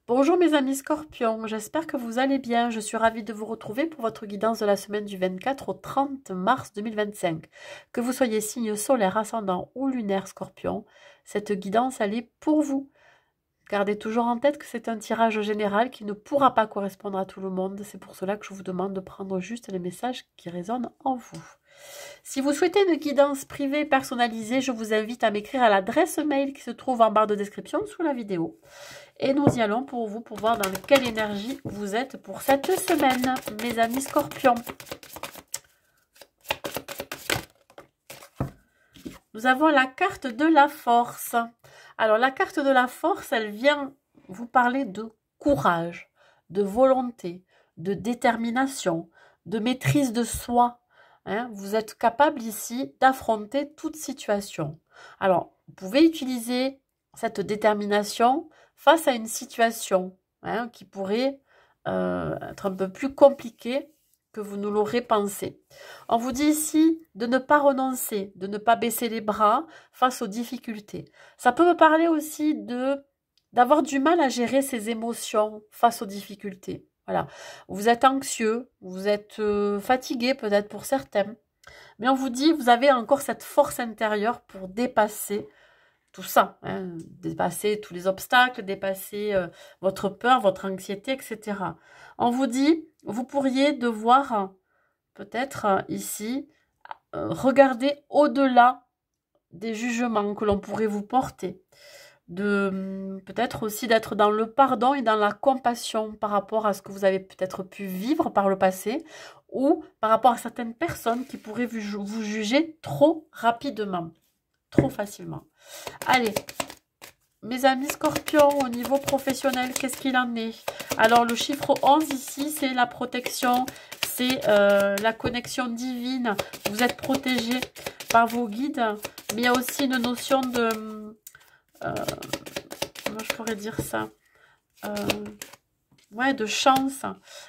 Bonjour mes amis scorpions, j'espère que vous allez bien. Je suis ravie de vous retrouver pour votre guidance de la semaine du 24 au 30 mars 2025. Que vous soyez signe solaire, ascendant ou lunaire scorpion, cette guidance elle est pour vous. Gardez toujours en tête que c'est un tirage général qui ne pourra pas correspondre à tout le monde. C'est pour cela que je vous demande de prendre juste les messages qui résonnent en vous. Si vous souhaitez une guidance privée personnalisée, je vous invite à m'écrire à l'adresse mail qui se trouve en barre de description sous la vidéo. Et nous y allons pour vous, pour voir dans quelle énergie vous êtes pour cette semaine, mes amis scorpions. Nous avons la carte de la force. Alors, la carte de la force, elle vient vous parler de courage, de volonté, de détermination, de maîtrise de soi. Hein, vous êtes capable ici d'affronter toute situation. Alors, vous pouvez utiliser cette détermination face à une situation qui pourrait être un peu plus compliquée que vous ne l'aurez pensé. On vous dit ici de ne pas renoncer, de ne pas baisser les bras face aux difficultés. Ça peut me parler aussi d'avoir du mal à gérer ses émotions face aux difficultés. Voilà, vous êtes anxieux, vous êtes fatigué peut-être pour certains, mais on vous dit vous avez encore cette force intérieure pour dépasser tout ça, hein, dépasser tous les obstacles, dépasser votre peur, votre anxiété, etc. On vous dit, vous pourriez devoir peut-être ici regarder au-delà des jugements que l'on pourrait vous porter, de peut-être aussi d'être dans le pardon et dans la compassion par rapport à ce que vous avez peut-être pu vivre par le passé ou par rapport à certaines personnes qui pourraient vous juger trop rapidement, trop facilement. Allez, mes amis scorpions, au niveau professionnel, qu'est-ce qu'il en est? Alors, le chiffre 11 ici, c'est la protection, c'est la connexion divine. Vous êtes protégé par vos guides, mais il y a aussi une notion de... comment je pourrais dire ça? Ouais, de chance.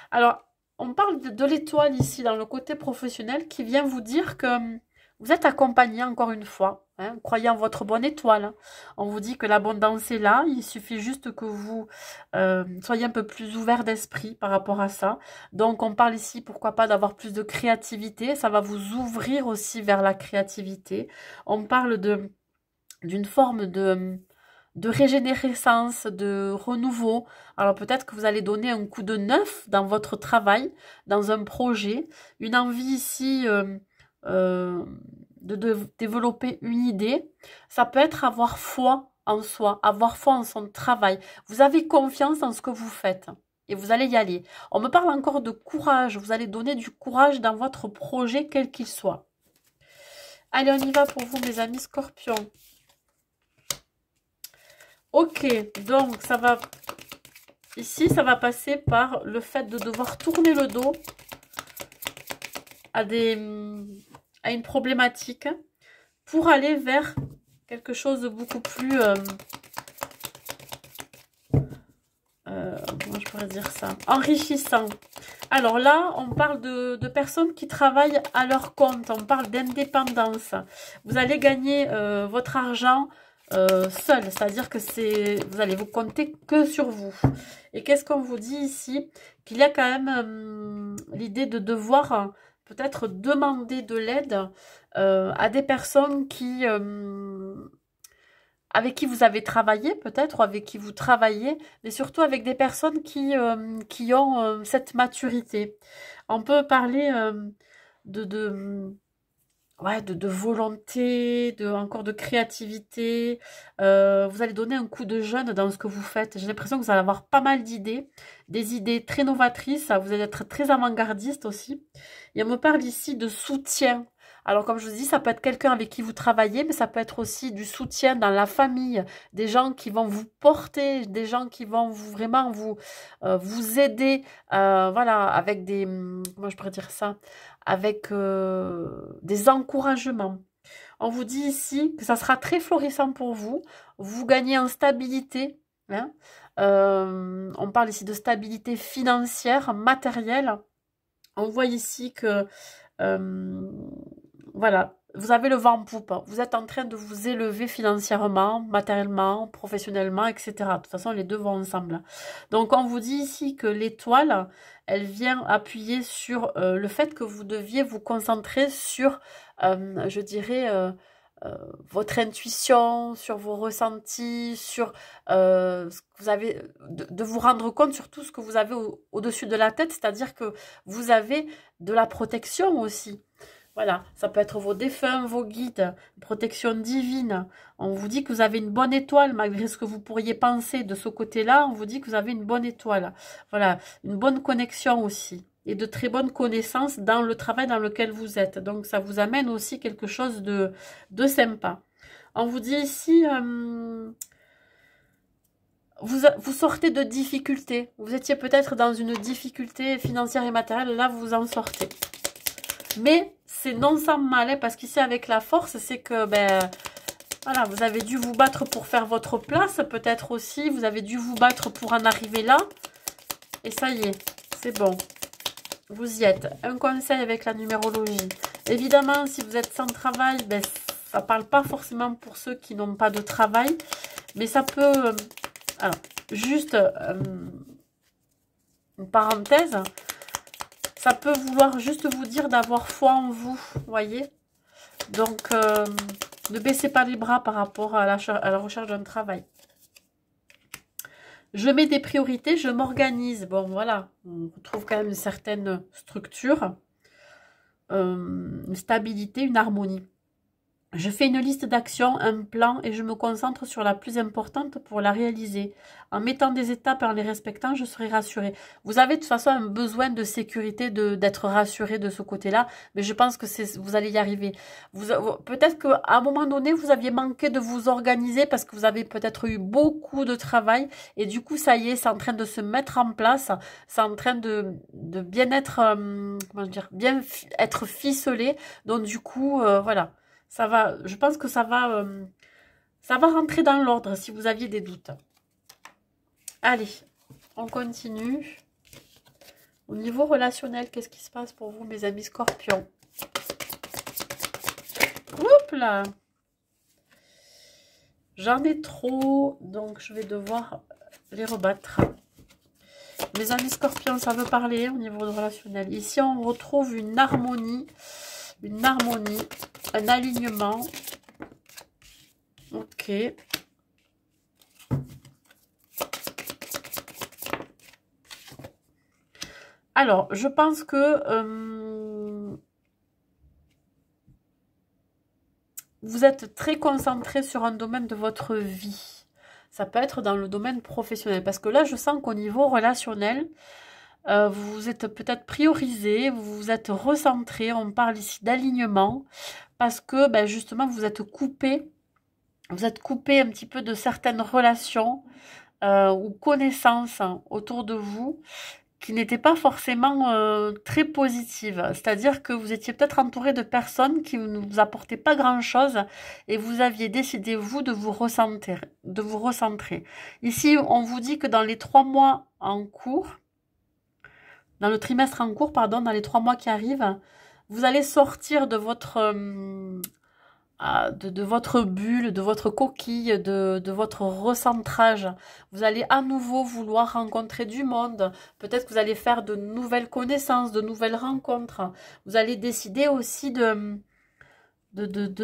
Alors, on parle de l'étoile ici, dans le côté professionnel, qui vient vous dire que vous êtes accompagné, encore une fois. Hein, croyez en votre bonne étoile. Hein. On vous dit que l'abondance est là. Il suffit juste que vous soyez un peu plus ouvert d'esprit par rapport à ça. Donc, on parle ici, pourquoi pas, d'avoir plus de créativité. Ça va vous ouvrir aussi vers la créativité. On parle d'une forme de régénérescence, de renouveau. Alors peut-être que vous allez donner un coup de neuf dans votre travail, dans un projet, une envie ici de développer une idée. Ça peut être avoir foi en soi, avoir foi en son travail. Vous avez confiance en ce que vous faites et vous allez y aller. On me parle encore de courage. Vous allez donner du courage dans votre projet, quel qu'il soit. Allez, on y va pour vous, mes amis scorpions. Ok, donc ça va... Ici, ça va passer par le fait de devoir tourner le dos à une problématique pour aller vers quelque chose de beaucoup plus... comment je pourrais dire ça? Enrichissant. Alors là, on parle de personnes qui travaillent à leur compte. On parle d'indépendance. Vous allez gagner votre argent seul. C'est-à-dire que vous allez vous compter que sur vous. Et qu'est-ce qu'on vous dit ici? Qu'il y a quand même l'idée de devoir peut-être demander de l'aide à des personnes avec qui vous avez travaillé peut-être, ou avec qui vous travaillez, mais surtout avec des personnes qui ont cette maturité. On peut parler ouais, de volonté, encore de créativité. Vous allez donner un coup de jeune dans ce que vous faites. J'ai l'impression que vous allez avoir pas mal d'idées, des idées très novatrices. Vous allez être très avant-gardiste aussi. Et on me parle ici de soutien. Alors, comme je vous dis, ça peut être quelqu'un avec qui vous travaillez, mais ça peut être aussi du soutien dans la famille, des gens qui vont vous porter, des gens qui vont vraiment vous aider, voilà, avec comment je pourrais dire ça, avec des encouragements. On vous dit ici que ça sera très florissant pour vous. Vous gagnez en stabilité. Hein. On parle ici de stabilité financière, matérielle. On voit ici que voilà, vous avez le vent en poupe. Vous êtes en train de vous élever financièrement, matériellement, professionnellement, etc. De toute façon, les deux vont ensemble. Donc, on vous dit ici que l'étoile, elle vient appuyer sur le fait que vous deviez vous concentrer sur, je dirais, votre intuition, sur vos ressentis, sur ce que vous avez, de vous rendre compte sur tout ce que vous avez au-dessus de la tête, c'est-à-dire que vous avez de la protection aussi. Voilà, ça peut être vos défunts, vos guides, protection divine. On vous dit que vous avez une bonne étoile, malgré ce que vous pourriez penser de ce côté-là, on vous dit que vous avez une bonne étoile. Voilà, une bonne connexion aussi. Et de très bonnes connaissances dans le travail dans lequel vous êtes. Donc, ça vous amène aussi quelque chose de sympa. On vous dit ici, vous sortez de difficultés. Vous étiez peut-être dans une difficulté financière et matérielle. Là, vous en sortez. Mais c'est non sans mal, hein, parce qu'ici, avec la force, c'est que, ben, voilà, vous avez dû vous battre pour faire votre place, peut-être aussi. Vous avez dû vous battre pour en arriver là. Et ça y est, c'est bon. Vous y êtes. Un conseil avec la numérologie. Évidemment, si vous êtes sans travail, ben, ça ne parle pas forcément pour ceux qui n'ont pas de travail. Mais ça peut... alors, juste une parenthèse. Ça peut vouloir juste vous dire d'avoir foi en vous, voyez. Donc, ne baissez pas les bras par rapport à la recherche d'un travail. Je mets des priorités, je m'organise. Bon, voilà, on retrouve quand même une certaine structure, une stabilité, une harmonie. Je fais une liste d'actions, un plan et je me concentre sur la plus importante pour la réaliser. En mettant des étapes et en les respectant, je serai rassurée. Vous avez de toute façon un besoin de sécurité, d'être rassuré de ce côté-là, mais je pense que vous allez y arriver. Peut-être qu'à un moment donné, vous aviez manqué de vous organiser parce que vous avez peut-être eu beaucoup de travail et du coup, ça y est, c'est en train de se mettre en place, c'est en train de bien être, comment dire, bien être ficelé. Donc du coup, voilà. Ça va, je pense que ça va rentrer dans l'ordre si vous aviez des doutes. Allez, on continue. Au niveau relationnel, qu'est-ce qui se passe pour vous, mes amis scorpions? Oups là! J'en ai trop, donc je vais devoir les rebattre. Mes amis scorpions, ça veut parler au niveau relationnel. Ici, on retrouve une harmonie, un alignement. Ok. Alors, je pense que vous êtes très concentré sur un domaine de votre vie. Ça peut être dans le domaine professionnel. Parce que là, je sens qu'au niveau relationnel, vous êtes peut-être priorisé, vous vous êtes recentré. On parle ici d'alignement. Parce que, ben, justement, vous êtes coupé. Vous êtes coupé un petit peu de certaines relations ou connaissances autour de vous qui n'étaient pas forcément très positives. C'est-à-dire que vous étiez peut-être entouré de personnes qui ne vous apportaient pas grand-chose et vous aviez décidé, vous, de vous recentrer. Ici, on vous dit que dans les 3 mois en cours, dans le trimestre en cours, pardon, dans les 3 mois qui arrivent, vous allez sortir de votre... de votre bulle, de votre coquille, de votre recentrage. Vous allez à nouveau vouloir rencontrer du monde. Peut-être que vous allez faire de nouvelles connaissances, de nouvelles rencontres. Vous allez décider aussi de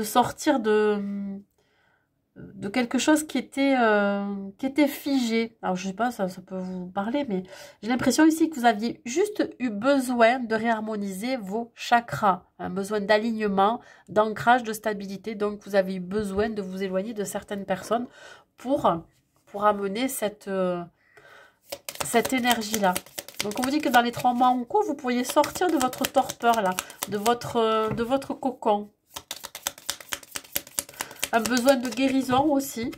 sortir de quelque chose qui était figé. Alors, je sais pas, ça peut vous parler, mais j'ai l'impression ici que vous aviez juste eu besoin de réharmoniser vos chakras. Un besoin d'alignement, d'ancrage, de stabilité. Donc, vous avez eu besoin de vous éloigner de certaines personnes pour amener cette énergie-là. Donc, on vous dit que dans les 3 mois en cours, vous pourriez sortir de votre torpeur, là, de votre cocon. Un besoin de guérison aussi.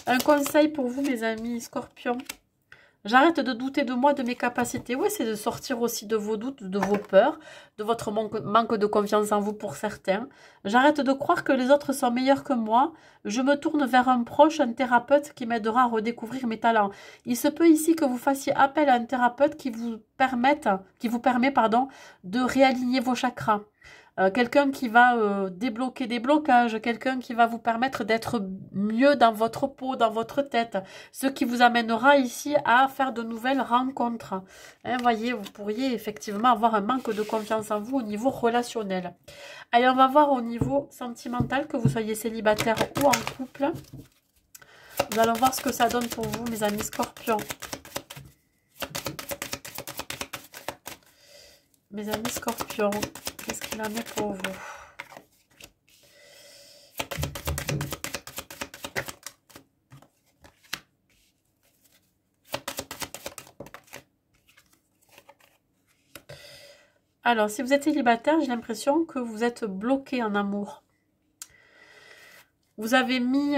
Un conseil pour vous, mes amis scorpions. J'arrête de douter de moi, de mes capacités. Oui, c'est de sortir aussi de vos doutes, de vos peurs, de votre manque de confiance en vous pour certains. J'arrête de croire que les autres sont meilleurs que moi. Je me tourne vers un proche, un thérapeute qui m'aidera à redécouvrir mes talents. Il se peut ici que vous fassiez appel à un thérapeute qui vous permet, pardon, de réaligner vos chakras. Quelqu'un qui va débloquer des blocages, quelqu'un qui va vous permettre d'être mieux dans votre peau, dans votre tête, ce qui vous amènera ici à faire de nouvelles rencontres. Hein, voyez, vous pourriez effectivement avoir un manque de confiance en vous au niveau relationnel. Allez, on va voir au niveau sentimental, que vous soyez célibataire ou en couple. Nous allons voir ce que ça donne pour vous, mes amis scorpions. Mes amis scorpions, qu'est-ce qu'il en est pour vous? Alors, si vous êtes célibataire, j'ai l'impression que vous êtes bloqué en amour. Vous avez mis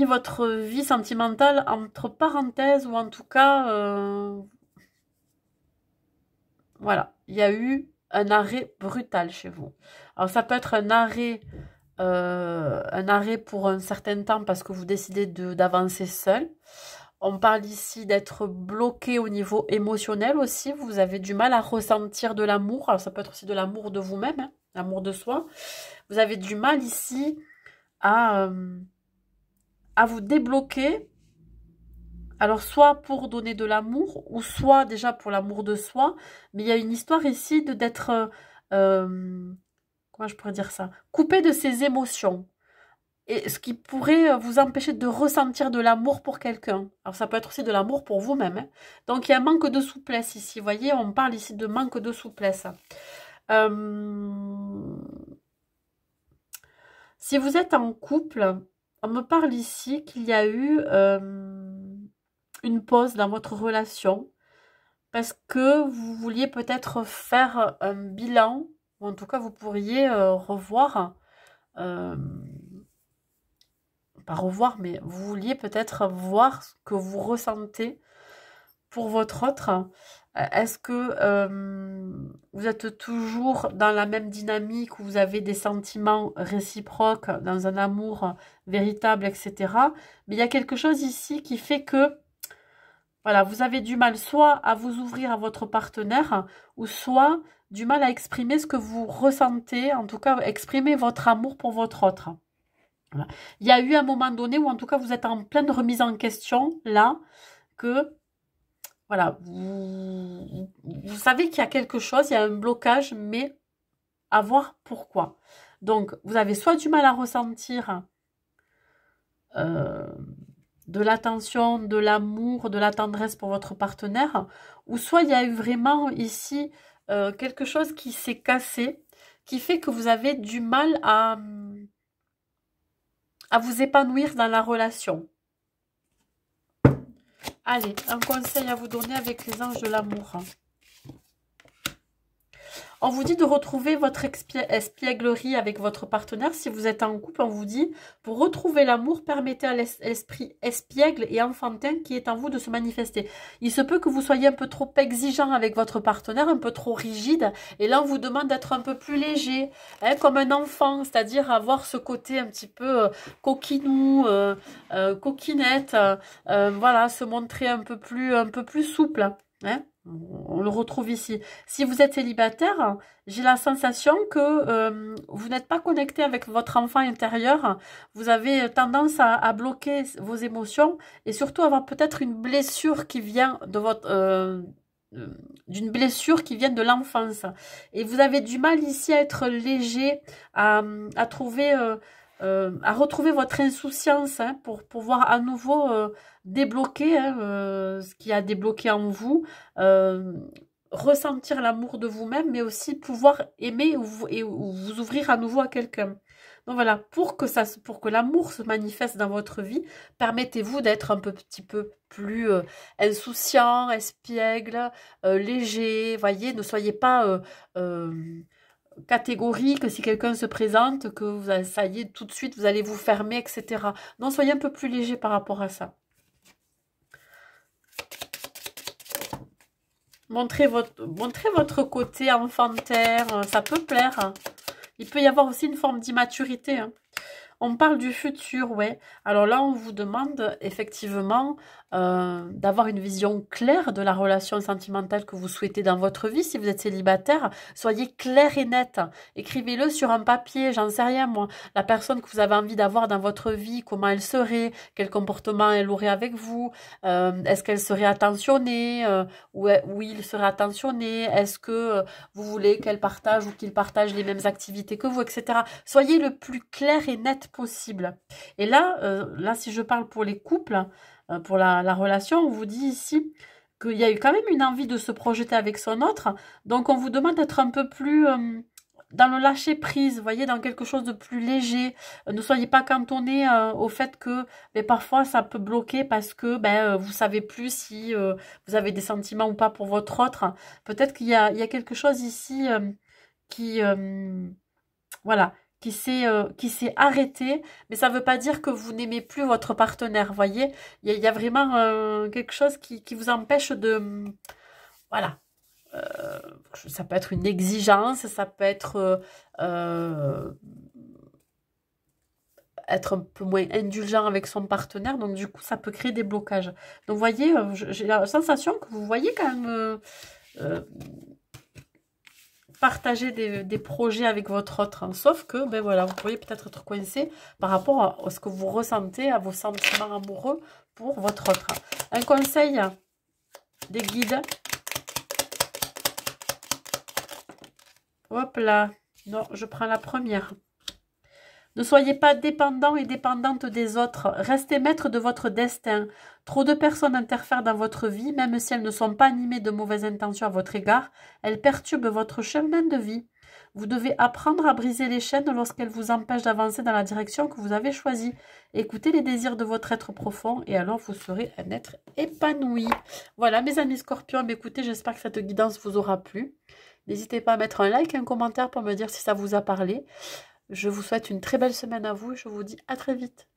votre vie sentimentale entre parenthèses, ou en tout cas, voilà, il y a eu un arrêt brutal chez vous. Alors, ça peut être un arrêt pour un certain temps parce que vous décidez d'avancer seul. On parle ici d'être bloqué au niveau émotionnel aussi. Vous avez du mal à ressentir de l'amour. Alors, ça peut être aussi de l'amour de vous-même, hein, l'amour de soi. Vous avez du mal ici à vous débloquer. Alors, soit pour donner de l'amour, ou soit déjà pour l'amour de soi. Mais il y a une histoire ici d'être, comment je pourrais dire ça, coupé de ses émotions. Et ce qui pourrait vous empêcher de ressentir de l'amour pour quelqu'un. Alors, ça peut être aussi de l'amour pour vous-même. Hein. Donc, il y a un manque de souplesse ici. Vous voyez, on parle ici de manque de souplesse. Si vous êtes en couple, on me parle ici qu'il y a eu une pause dans votre relation parce que vous vouliez peut-être faire un bilan, ou en tout cas, vous pourriez revoir... pas revoir, mais vous vouliez peut-être voir ce que vous ressentez pour votre autre. Est-ce que vous êtes toujours dans la même dynamique où vous avez des sentiments réciproques, dans un amour véritable, etc. Mais il y a quelque chose ici qui fait que voilà, vous avez du mal soit à vous ouvrir à votre partenaire, ou soit du mal à exprimer ce que vous ressentez, en tout cas exprimer votre amour pour votre autre. Voilà. Il y a eu un moment donné où en tout cas vous êtes en pleine remise en question, là, que voilà, vous savez qu'il y a quelque chose, il y a un blocage, mais à voir pourquoi. Donc, vous avez soit du mal à ressentir de l'attention, de l'amour, de la tendresse pour votre partenaire, ou soit il y a eu vraiment ici quelque chose qui s'est cassé, qui fait que vous avez du mal à vous épanouir dans la relation. Allez, un conseil à vous donner avec les anges de l'amour. On vous dit de retrouver votre espièglerie avec votre partenaire. Si vous êtes en couple, on vous dit, pour retrouver l'amour, permettez à l'esprit espiègle et enfantin qui est en vous de se manifester. Il se peut que vous soyez un peu trop exigeant avec votre partenaire, un peu trop rigide. Et là, on vous demande d'être un peu plus léger, hein, comme un enfant, c'est-à-dire avoir ce côté un petit peu coquinou, coquinette, voilà, se montrer un peu plus souple, hein. On le retrouve ici. Si vous êtes célibataire, j'ai la sensation que vous n'êtes pas connecté avec votre enfant intérieur. Vous avez tendance à bloquer vos émotions et surtout avoir peut-être une blessure qui vient de votre... d'une blessure qui vient de l'enfance. Et vous avez du mal ici à être léger, à trouver... à retrouver votre insouciance, hein, pour pouvoir à nouveau débloquer ce qui a débloqué en vous, ressentir l'amour de vous-même, mais aussi pouvoir aimer ou vous ouvrir à nouveau à quelqu'un. Donc voilà, pour que l'amour se manifeste dans votre vie, permettez-vous d'être un petit peu plus insouciant, espiègle, léger, voyez, ne soyez pas catégorique, si quelqu'un se présente, que vous, ça y est, tout de suite, vous allez vous fermer, etc. Non, soyez un peu plus léger par rapport à ça. montrez votre côté enfantin, ça peut plaire, hein. Il peut y avoir aussi une forme d'immaturité, hein. On parle du futur, ouais. Alors là, on vous demande effectivement d'avoir une vision claire de la relation sentimentale que vous souhaitez dans votre vie. Si vous êtes célibataire, soyez clair et net. Écrivez-le sur un papier, j'en sais rien moi. La personne que vous avez envie d'avoir dans votre vie, comment elle serait, quel comportement elle aurait avec vous, est-ce qu'elle serait attentionnée, ou il serait attentionné, est-ce que vous voulez qu'elle partage ou qu'il partage les mêmes activités que vous, etc. Soyez le plus clair et net possible. Et là, si je parle pour les couples, pour la relation, on vous dit ici qu'il y a eu quand même une envie de se projeter avec son autre. Donc, on vous demande d'être un peu plus dans le lâcher prise, vous voyez, dans quelque chose de plus léger. Ne soyez pas cantonné au fait que parfois ça peut bloquer parce que vous savez plus si vous avez des sentiments ou pas pour votre autre. Peut-être qu'il y a quelque chose ici qui voilà, qui s'est arrêté, mais ça ne veut pas dire que vous n'aimez plus votre partenaire, vous voyez. Il y a vraiment quelque chose qui vous empêche de... Voilà. Ça peut être une exigence, ça peut être un peu moins indulgent avec son partenaire, donc du coup, ça peut créer des blocages. Donc, vous voyez, j'ai la sensation que vous voyez quand même... partager des projets avec votre autre, hein. Sauf que, voilà, vous pourriez peut-être être coincé par rapport à ce que vous ressentez, à vos sentiments amoureux pour votre autre. Un conseil des guides. Hop là. Non, je prends la première. Ne soyez pas dépendant et dépendante des autres. Restez maître de votre destin. Trop de personnes interfèrent dans votre vie, même si elles ne sont pas animées de mauvaises intentions à votre égard. Elles perturbent votre chemin de vie. Vous devez apprendre à briser les chaînes lorsqu'elles vous empêchent d'avancer dans la direction que vous avez choisie. Écoutez les désirs de votre être profond et alors vous serez un être épanoui. Voilà mes amis scorpions, écoutez, j'espère que cette guidance vous aura plu. N'hésitez pas à mettre un like, un commentaire pour me dire si ça vous a parlé. Je vous souhaite une très belle semaine à vous et je vous dis à très vite.